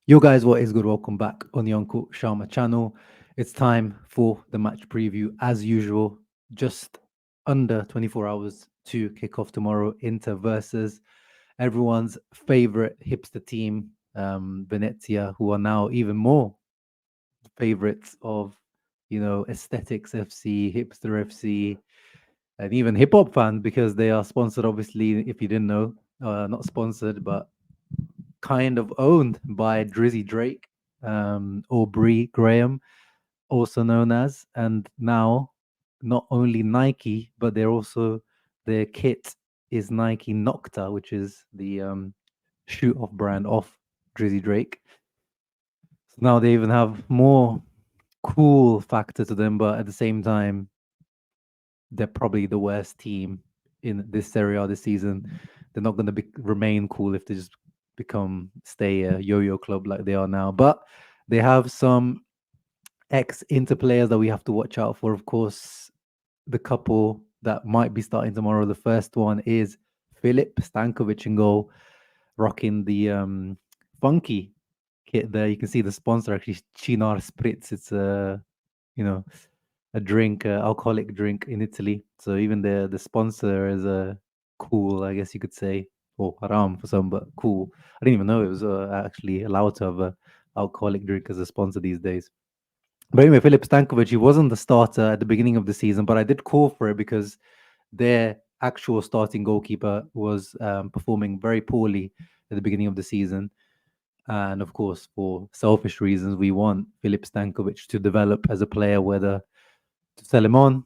Yo guys, what is good? Welcome back on the Uncle Sharma channel. It's time for the match preview as usual. Just under 24 hours to kick off tomorrow. Inter versus everyone's favorite hipster team, Venezia, who are now even more favorites of, aesthetics FC, hipster FC, and even hip hop fans because they are sponsored, obviously, if you didn't know, not sponsored, but kind of owned by Drizzy Drake, Aubrey Graham, also known as, and now not only Nike, but they're also their kit is Nike Nocta, which is the shoot off brand of Drizzy Drake. So now they even have more cool factor to them, but at the same time, they're probably the worst team in this Serie A this season. They're not going to remain cool if they just stay a yo-yo club like they are now. But they have some ex-Inter players that we have to watch out for. Of course, the couple that might be starting tomorrow. The first one is Filip Stankovic in goal, rocking the funky kit there. You can see the sponsor actually, Chinar Spritz. It's you know, a drink, alcoholic drink in Italy. So even the sponsor is a cool, I guess you could say, or haram for some, but cool. I didn't even know it was actually allowed to have a alcoholic drink as a sponsor these days. But anyway, Filip Stankovic, he wasn't the starter at the beginning of the season, but I did call for it because their actual starting goalkeeper was performing very poorly at the beginning of the season. And of course, for selfish reasons, we want Filip Stankovic to develop as a player, whether to sell him on,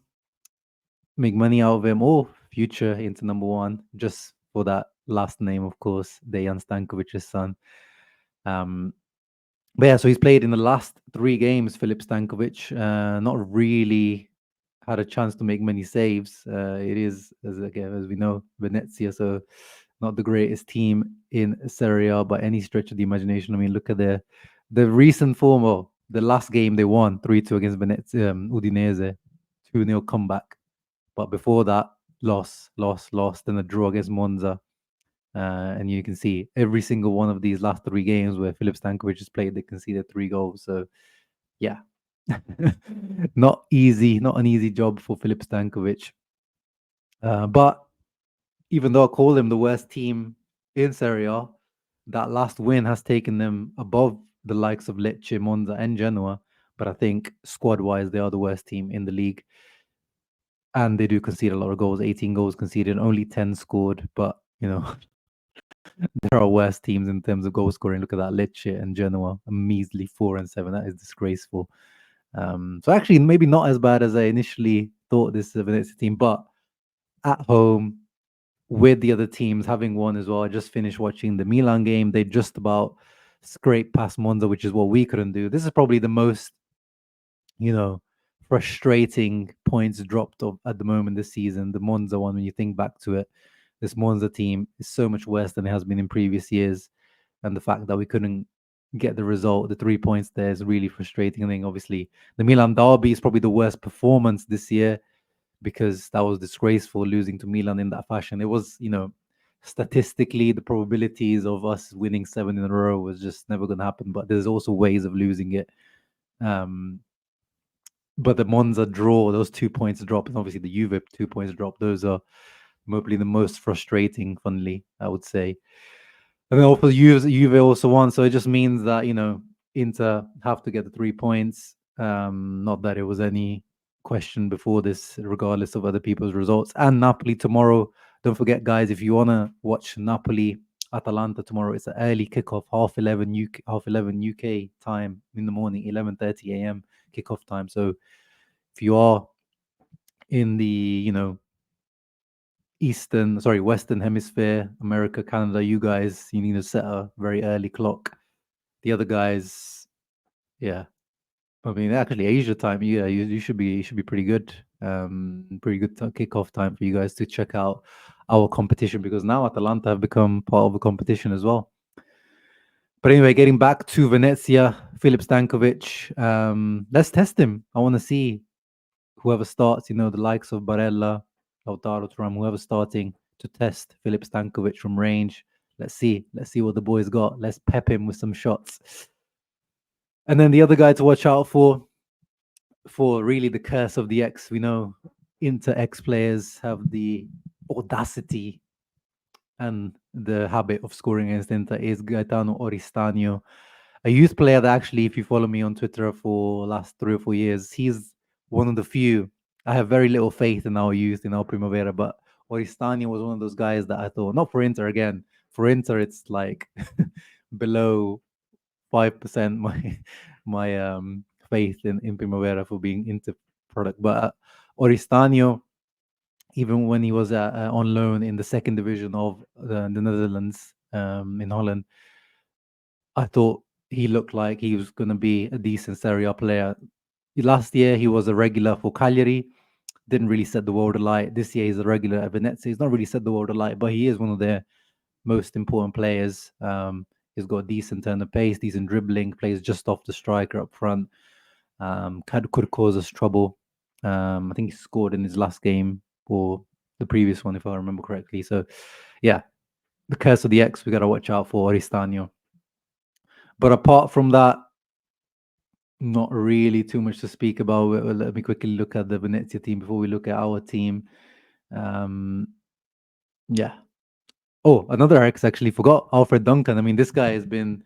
make money out of him, or future into number one, just for that last name, of course, Dejan Stankovic's son. Um, but yeah, so he's played in the last three games, Filip Stankovic. Not really had a chance to make many saves. It is, as we know, Venezia, so not the greatest team in Serie A by any stretch of the imagination. I mean, look at the recent form of the last game they won 3-2 against Venezia, Udinese, 2-0 comeback. But before that, loss, then a draw against Monza. And you can see every single one of these last three games where Filip Stankovic has played, they conceded 3 goals. So, yeah, not easy, not an easy job for Filip Stankovic. But even though I call them the worst team in Serie A, that last win has taken them above the likes of Lecce, Monza, and Genoa. But I think squad wise, they are the worst team in the league. And they do concede a lot of goals, 18 goals conceded, only 10 scored. But, there are worse teams in terms of goal scoring. Look at that, Lecce and Genoa, a measly 4-7. That is disgraceful. So actually, maybe not as bad as I initially thought this Venezia team, but at home with the other teams having won as well. I just finished watching the Milan game. They just about scraped past Monza, which is what we couldn't do. This is probably the most, you know, frustrating points dropped of at the moment this season. The Monza one, when you think back to it, this Monza team is so much worse than it has been in previous years. And the fact that we couldn't get the result, the 3 points there is really frustrating. I think obviously the Milan derby is probably the worst performance this year because that was disgraceful losing to Milan in that fashion. It was, statistically the probabilities of us winning 7 in a row was just never going to happen. But there's also ways of losing it. Um, but the Monza draw, those 2 points drop, and obviously the Juve 2 points drop, those are probably the most frustrating, funnily, I would say. And then also Juve also won, so it just means that, Inter have to get the 3 points. Not that it was any question before this, regardless of other people's results. And Napoli tomorrow. Don't forget, guys, if you want to watch Napoli Atalanta tomorrow, it's an early kickoff, half 11 UK time in the morning, 11:30 a.m. kickoff time. So if you are in the Western Hemisphere, America, Canada, you guys, you need to set a very early clock. The other guys, yeah, I mean, actually, Asia time, yeah, you should be pretty good. Pretty good kickoff time for you guys to check out our competition because now Atalanta have become part of the competition as well. But anyway, getting back to Venezia, Filip Stankovic, let's test him. I want to see whoever starts, the likes of Barella, Lautaro Thuram, whoever's starting to test Filip Stankovic from range. let's see what the boys got. Let's pep him with some shots. And then the other guy to watch out for really the curse of the X. We know Inter X players have the audacity and the habit of scoring against Inter is Gaetano Oristano, a youth player that actually, if you follow me on Twitter for last 3 or 4 years, he's one of the few. I have very little faith in our youth, in our Primavera, but Oristano was one of those guys that I thought, not for Inter again. For Inter, it's like below 5% my faith in Primavera for being Inter product. But Oristano, even when he was on loan in the second division of the Netherlands in Holland, I thought he looked like he was going to be a decent Serie A player. Last year, he was a regular for Cagliari, didn't really set the world alight. This year, he's a regular at Venezia. He's not really set the world alight, but he is one of their most important players. He's got a decent turn of pace, decent dribbling, plays just off the striker up front. Could cause us trouble. I think he scored in his last game or the previous one, if I remember correctly. So, yeah, the curse of the X, we got to watch out for Oristano. But apart from that, not really too much to speak about. Let me quickly look at the Venezia team before we look at our team. Yeah. Oh, another X, actually forgot. Alfred Duncan. I mean, this guy has been,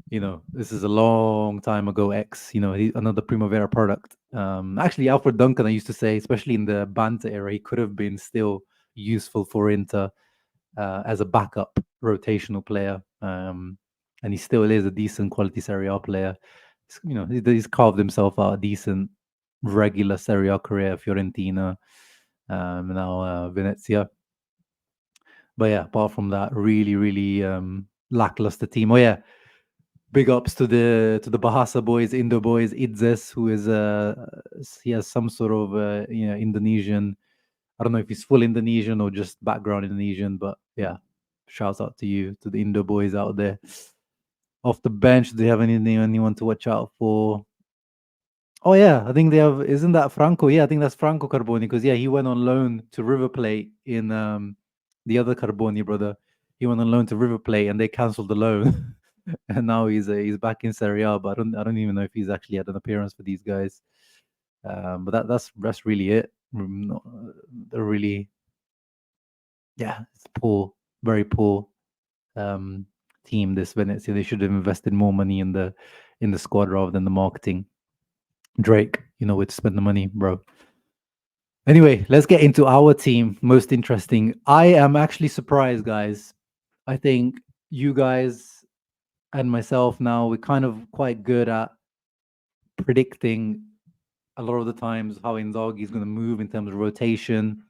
this is a long time ago X, another Primavera product. Actually, Alfred Duncan, I used to say, especially in the Banter era, he could have been still useful for Inter as a backup rotational player. And he still is a decent quality Serie A player. He's carved himself out a decent regular Serie A career, Fiorentina, now Venezia. But yeah, apart from that, really, really lackluster team. Oh yeah, big ups to the Bahasa boys, Indo boys, Idzes, who is he has some sort of Indonesian. I don't know if he's full Indonesian or just background Indonesian, but yeah, shouts out to you, to the Indo boys out there. Off the bench, do you have anyone to watch out for? Oh yeah, I think they have. Isn't that Franco? Yeah, I think that's Franco Carboni because yeah, he went on loan to River Plate in the other Carboni brother. He went on loan to River Plate and they cancelled the loan, and now he's back in Serie A. But I don't even know if he's actually had an appearance for these guys. But that's really it. They're really, yeah, it's poor, very poor team. This Venezia, they should have invested more money in the squad rather than the marketing. Drake, where to spend the money, bro. Anyway, let's get into our team. Most interesting. I am actually surprised, guys. I think you guys and myself now, we're kind of quite good at predicting a lot of the times how Inzaghi is going to move in terms of rotation.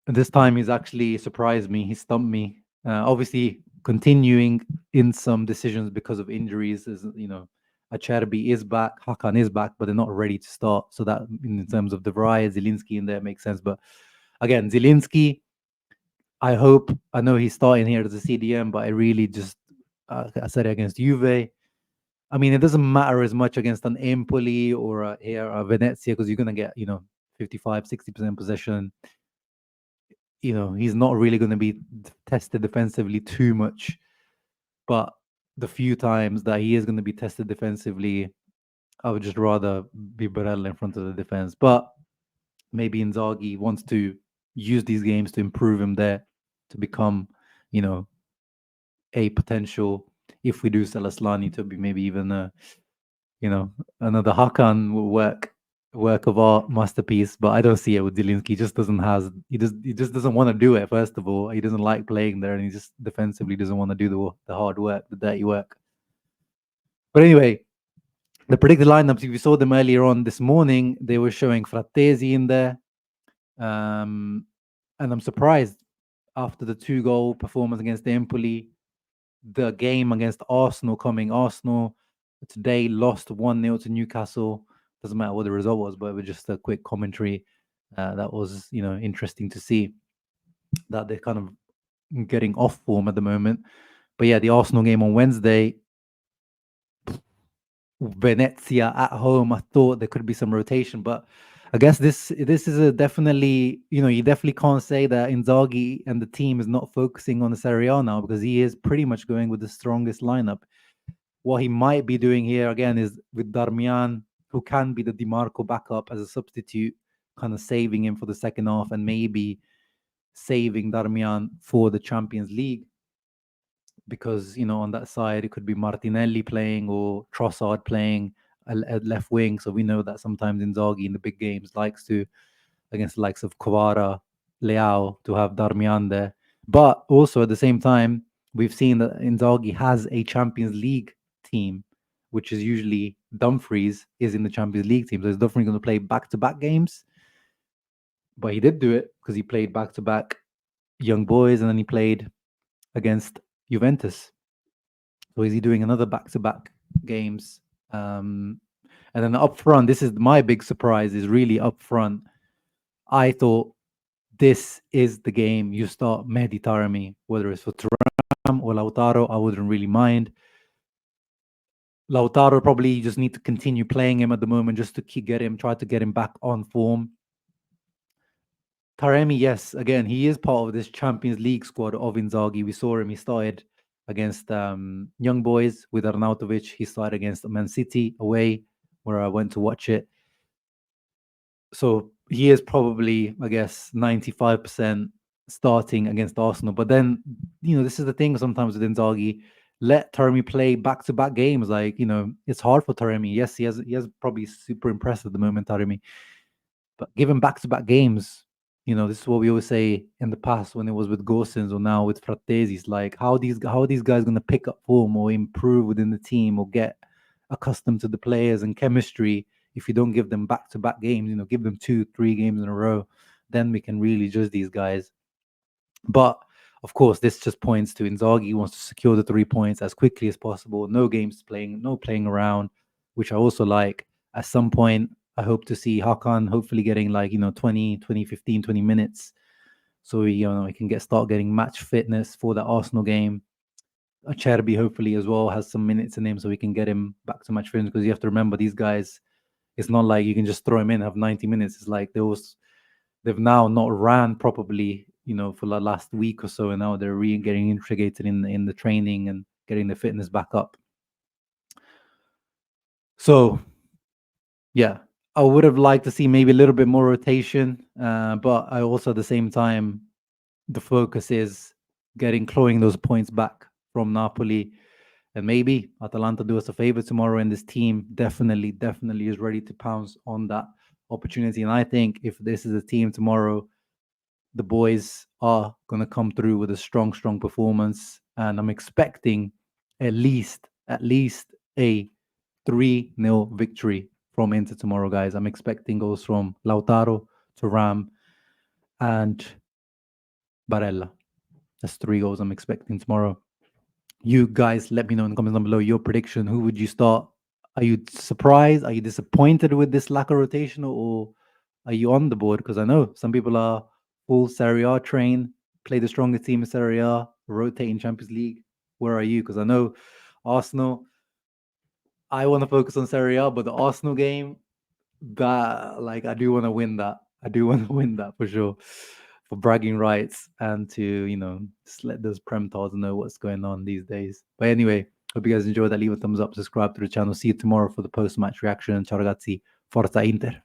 And this time he's actually surprised me. He stumped me. Obviously, continuing in some decisions because of injuries is, Acerbi is back, Hakan is back, but they're not ready to start. So that, in terms of the variety, Zielinski in there makes sense. But again, Zielinski, I know he's starting here as a CDM, but I really just, I said it against Juve. I mean, it doesn't matter as much against an Empoli or a Venezia because you're going to get, 55, 60% possession. He's not really going to be tested defensively too much. But the few times that he is going to be tested defensively, I would just rather be Barella in front of the defense. But maybe Inzaghi wants to use these games to improve him there, to become, a potential, if we do sell Aslani, to be maybe even another Hakan work of art masterpiece. But I don't see it with Zielinski. He just doesn't want to do it. First of all, he doesn't like playing there, and he just defensively doesn't want to do the hard work, the dirty work. But anyway, the predicted lineups, if you saw them earlier on this morning, they were showing Frattesi in there. And I'm surprised after the 2-goal performance against Empoli, the game against Arsenal today lost 1-0 to Newcastle. Doesn't matter what the result was, but it was just a quick commentary. That was, interesting to see that they're kind of getting off form at the moment. But yeah, the Arsenal game on Wednesday, Venezia at home, I thought there could be some rotation, but I guess this is a definitely, you definitely can't say that Inzaghi and the team is not focusing on the Serie A now, because he is pretty much going with the strongest lineup. What he might be doing here again is with Darmian, who can be the Dimarco backup as a substitute, kind of saving him for the second half and maybe saving Darmian for the Champions League, because on that side it could be Martinelli playing or Trossard playing at left wing. So we know that sometimes Inzaghi in the big games likes to, against the likes of Kvara, Leao, to have Darmian there. But also at the same time, we've seen that Inzaghi has a Champions League team, which is usually Dumfries is in the Champions League team. So he's definitely going to play back-to-back games. But he did do it because he played back-to-back young boys and then he played against Juventus. So is he doing another back-to-back games? And then up front, this is my big surprise, is really up front. I thought this is the game you start Mehdi Taremi, whether it's for Thuram or Lautaro, I wouldn't really mind. Lautaro probably just need to continue playing him at the moment just to try to get him back on form. Taremi, yes, again, he is part of this Champions League squad of Inzaghi. We saw him, he started against young boys with Arnautovic. He started against Man City away, where I went to watch it. So he is probably, I guess, 95% starting against Arsenal. But then, this is the thing sometimes with Inzaghi. Let Taremi play back-to-back games. Like, it's hard for Taremi. Yes, he has probably super impressed at the moment, Taremi. But give him back-to-back games. This is what we always say in the past when it was with Gosens or now with Frattesi. It's like, how are these guys going to pick up form or improve within the team or get accustomed to the players and chemistry if you don't give them back-to-back games? Give them 2-3 games in a row. Then we can really judge these guys. But of course, this just points to Inzaghi wants to secure the 3 points as quickly as possible. No games playing, no playing around, which I also like. At some point, I hope to see Hakan hopefully getting 20, 15, 20 minutes. So he can start getting match fitness for the Arsenal game. Acerbi hopefully as well has some minutes in him so we can get him back to match fitness, because you have to remember these guys, it's not like you can just throw him in, have 90 minutes. It's like they've now not ran properly, for the last week or so, and now they're getting integrated in the training and getting the fitness back up. So, yeah, I would have liked to see maybe a little bit more rotation, but I also at the same time, the focus is clawing those points back from Napoli, and maybe Atalanta do us a favor tomorrow, and this team definitely is ready to pounce on that opportunity. And I think if this is a team tomorrow, the boys are going to come through with a strong performance, and I'm expecting at least a 3-0 victory from Inter tomorrow, guys. I'm expecting goals from Lautaro, Thuram, and Barella. That's 3 goals I'm expecting tomorrow. You guys, let me know in the comments down below your prediction. Who would you start? Are you surprised? Are you disappointed with this lack of rotation, or are you on the board? Because I know some people are full Serie A train, play the strongest team in Serie A, rotate in Champions League. Where are you? Because I know Arsenal, I want to focus on Serie A, but the Arsenal game, that I do want to win that. I do want to win that for sure, for bragging rights and to just let those Prem-Tars know what's going on these days. But anyway, hope you guys enjoyed that. Leave a thumbs up, subscribe to the channel. See you tomorrow for the post-match reaction. Ciao ragazzi, Forza Inter.